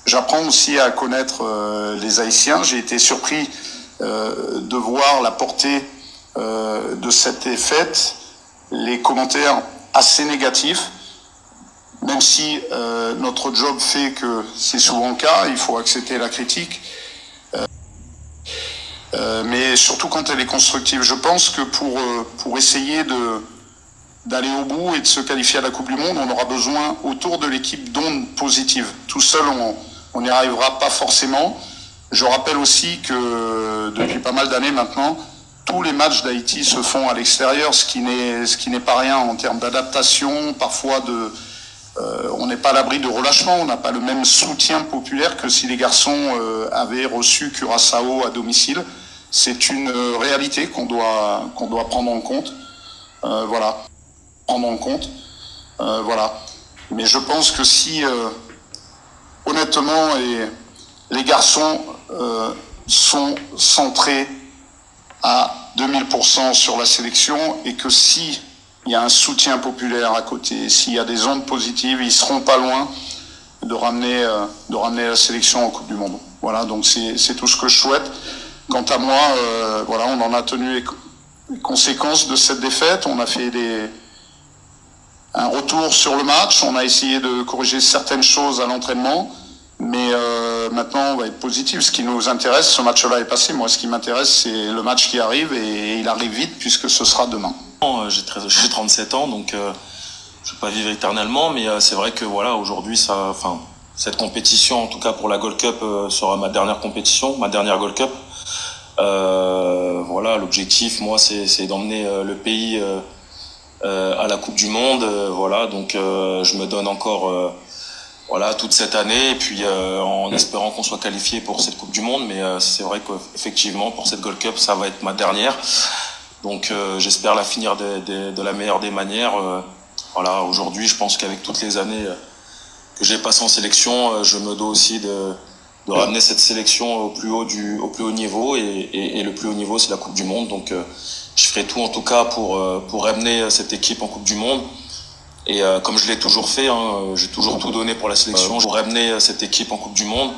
J'apprends aussi à connaître les Haïtiens. J'ai été surpris de voir la portée de cette défaite, les commentaires assez négatifs, même si notre job fait que c'est souvent le cas, il faut accepter la critique, mais surtout quand elle est constructive. Je pense que pour essayer d'aller au bout et de se qualifier à la Coupe du Monde, on aura besoin autour de l'équipe d'ondes positives. Tout seul, on n'y arrivera pas forcément. Je rappelle aussi que depuis pas mal d'années maintenant, tous les matchs d'Haïti se font à l'extérieur, ce qui n'est pas rien en termes d'adaptation, parfois on n'est pas à l'abri de relâchement, on n'a pas le même soutien populaire que si les garçons avaient reçu Curaçao à domicile. C'est une réalité qu'on doit prendre en compte. Voilà. Prendre en compte. Voilà. Mais je pense que si, honnêtement, les garçons sont centrés à 2000% sur la sélection et que si il y a un soutien populaire à côté, s'il y a des ondes positives, ils seront pas loin de ramener la sélection en Coupe du Monde. Voilà, donc c'est tout ce que je souhaite. Quant à moi, voilà, on en a tenu les conséquences de cette défaite. On a fait un retour sur le match. On a essayé de corriger certaines choses à l'entraînement. Mais maintenant, on va être positif. Ce qui nous intéresse, ce match-là est passé. Moi, ce qui m'intéresse, c'est le match qui arrive et il arrive vite puisque ce sera demain. J'ai 37 ans, donc je ne vais pas vivre éternellement. Mais c'est vrai que voilà, aujourd'hui, cette compétition, en tout cas pour la Gold Cup, sera ma dernière compétition, ma dernière Gold Cup. Voilà, l'objectif, moi, c'est d'emmener le pays à la Coupe du Monde. Voilà, donc je me donne encore voilà, toute cette année, et puis en espérant qu'on soit qualifié pour cette Coupe du Monde. Mais c'est vrai qu'effectivement, pour cette Gold Cup, ça va être ma dernière. Donc j'espère la finir de la meilleure des manières. Voilà, aujourd'hui, je pense qu'avec toutes les années que j'ai passées en sélection, je me dois aussi de ramener cette sélection au plus haut niveau, et le plus haut niveau, c'est la Coupe du Monde. Donc je ferai tout en tout cas pour ramener cette équipe en Coupe du Monde. Et comme je l'ai toujours fait, j'ai toujours tout donné pour la sélection, pour ramener cette équipe en Coupe du Monde.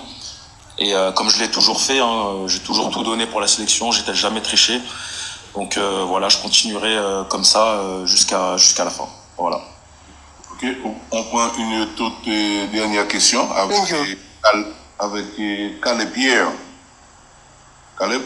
Et comme je l'ai toujours fait, j'ai toujours tout donné pour la sélection, j'ai jamais triché. Donc voilà, je continuerai comme ça jusqu'à la fin. Voilà. Ok, on prend une toute dernière question avec Caleb Pierre. Caleb?